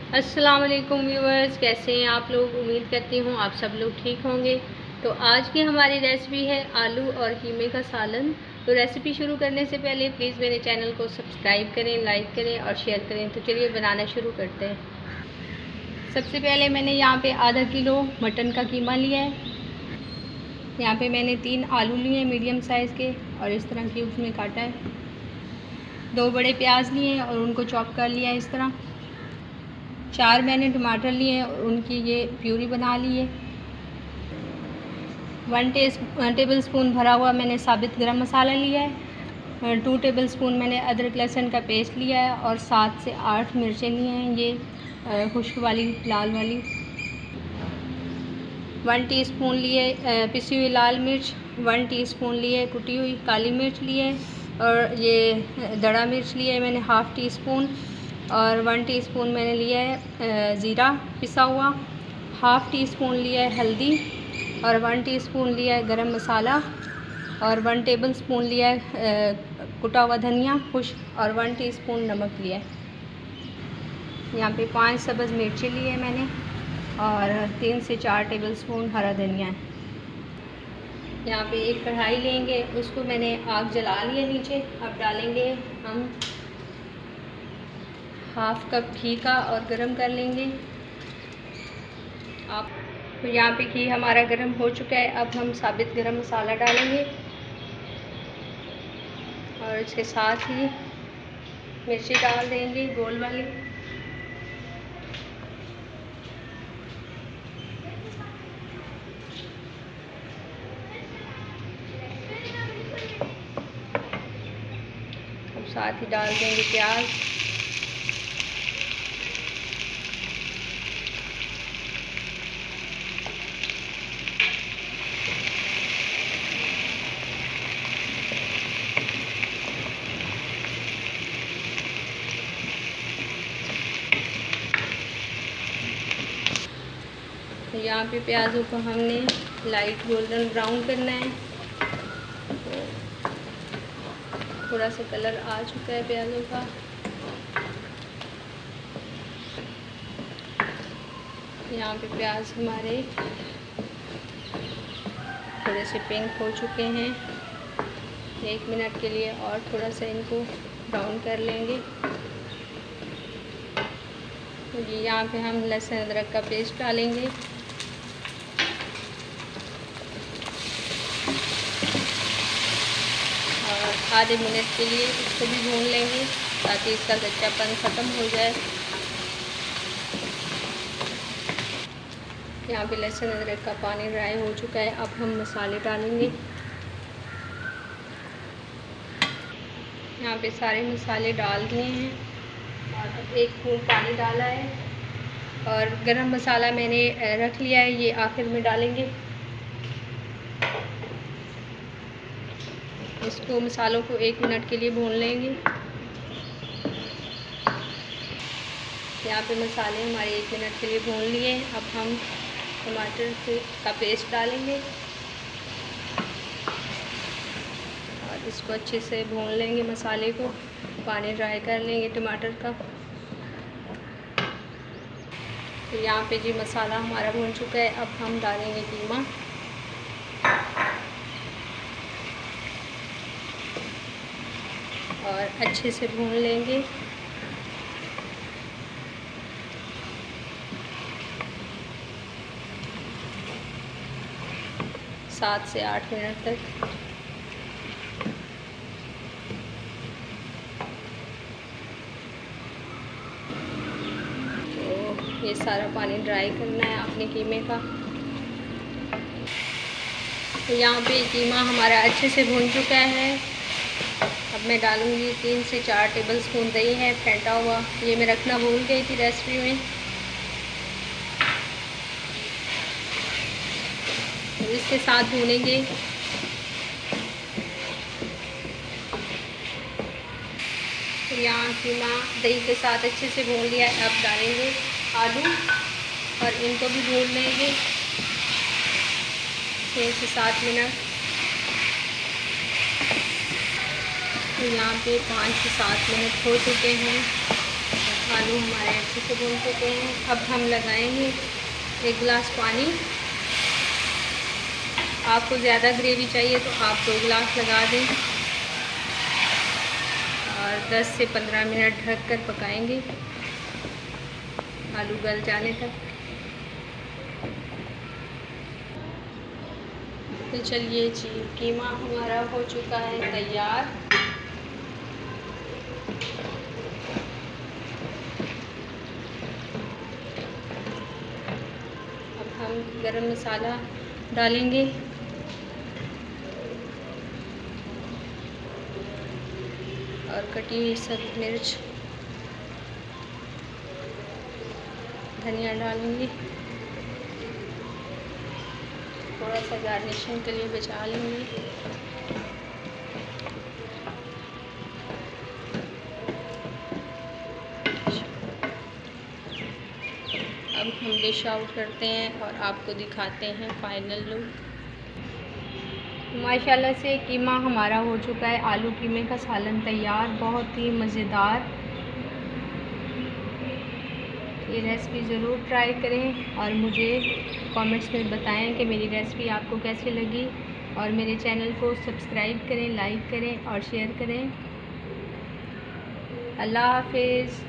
अस्सलाम वालेकुम व्यूअर्स, कैसे हैं आप लोग। उम्मीद करती हूँ आप सब लोग ठीक होंगे। तो आज की हमारी रेसिपी है आलू और कीमे का सालन। तो रेसिपी शुरू करने से पहले प्लीज़ मेरे चैनल को सब्सक्राइब करें, लाइक करें और शेयर करें। तो चलिए बनाना शुरू करते हैं। सबसे पहले मैंने यहाँ पे आधा किलो मटन का कीमा लिया है। यहाँ पे मैंने 3 आलू लिए हैं मीडियम साइज़ के और इस तरह क्यूब्स में काटा है। 2 बड़े प्याज लिए हैं और उनको चॉप कर लिया है इस तरह। 4 मैंने टमाटर लिए हैं और उनकी ये प्यूरी बना ली है। 1 टेबल स्पून भरा हुआ मैंने साबित गरम मसाला लिया है। 2 टेबल स्पून मैंने अदरक लहसुन का पेस्ट लिया है और 7 से 8 मिर्चें लिए हैं, ये खुश्क वाली लाल वाली। 1 टीस्पून लिए पिसी हुई लाल मिर्च, 1 टीस्पून लिए कुटी हुई काली मिर्च लिए और ये दड़ा मिर्च लिए मैंने हाफ़ टी स्पून और 1 टीस्पून मैंने लिया है ज़ीरा पिसा हुआ, हाफ़ टी स्पून लिया है हल्दी और 1 टीस्पून लिया है गरम मसाला और 1 टेबल स्पून लिया है कुटा हुआ धनिया खुश्क और 1 टीस्पून नमक लिया है। यहाँ पे 5 सब्ज़ मिर्ची ली है मैंने और 3 से 4 टेबल स्पून हरा धनिया है। यहाँ पे एक कढ़ाई लेंगे, उसको मैंने आग जला लिया नीचे। अब डालेंगे हम हाफ़ कप घी का और गरम कर लेंगे आप। तो यहाँ पे घी हमारा गरम हो चुका है। अब हम साबित गरम मसाला डालेंगे और इसके साथ ही मिर्ची डाल देंगे गोल वाली। अब साथ ही डाल देंगे प्याज। तो यहाँ पे प्याज़ों को हमने लाइट गोल्डन ब्राउन करना है। तो थोड़ा सा कलर आ चुका है प्याज़ों का। यहाँ पे प्याज हमारे थोड़े से पिंक हो चुके हैं। 1 मिनट के लिए और थोड़ा सा इनको ब्राउन कर लेंगे। तो ये यहाँ पे हम लहसुन अदरक का पेस्ट डालेंगे और आधे मिनट के लिए इसको भी भून लेंगे ताकि इसका कच्चापन ख़त्म हो जाए। यहाँ पे लहसुन अदरक का पानी ड्राई हो चुका है। अब हम मसाले डालेंगे। यहाँ पे सारे मसाले डाल दिए हैं और 1 स्पून पानी डाला है और गरम मसाला मैंने रख लिया है, ये आखिर में डालेंगे। इसको मसालों को 1 मिनट के लिए भून लेंगे। यहाँ पे मसाले हमारे 1 मिनट के लिए भून लिए। अब हम टमाटर का पेस्ट डालेंगे और इसको अच्छे से भून लेंगे मसाले को। पानी ड्राई कर लेंगे टमाटर का। तो यहाँ पे जी मसाला हमारा भून चुका है। अब हम डालेंगे कीमा और अच्छे से भून लेंगे। सात से 8 मिनट तक। तो ये सारा पानी ड्राई करना है अपने कीमे का। तो यहाँ पे कीमा हमारा अच्छे से भून चुका है। अब मैं डालूँगी 3 से 4 टेबल स्पून दही है फेंटा हुआ, ये मैं रखना भूल गई थी रेसिपी में। तो इसके साथ भूनेंगे। तो यहाँ कीमा दही के साथ अच्छे से भून लिया है। अब डालेंगे आलू और इनको भी भून लेंगे 6 से 7 मिनट। तो यहाँ पे 5 से 7 मिनट हो चुके हैं। आलू हमारे अच्छे से भून चुके हैं। अब हम लगाएंगे 1 गिलास पानी। आपको ज़्यादा ग्रेवी चाहिए तो आप 2 गिलास लगा दें और 10 से 15 मिनट ढक कर पकाएंगे आलू गल जाने तक। तो चलिए जी, कीमा हमारा हो चुका है तैयार। अब हम गरम मसाला डालेंगे और कटी हुई सब्ज़ मिर्च, धनिया डालेंगे, थोड़ा सा गार्निशिंग के लिए बचा लेंगे। अब हम डिश आउट करते हैं और आपको दिखाते हैं फाइनल लुक। माशाल्लाह से कीमा हमारा हो चुका है, आलू कीमे का सालन तैयार, बहुत ही मज़ेदार। ये रेसिपी ज़रूर ट्राई करें और मुझे कमेंट्स में बताएं कि मेरी रेसिपी आपको कैसी लगी, और मेरे चैनल को सब्सक्राइब करें, लाइक करें और शेयर करें। अल्लाह हाफ़िज़।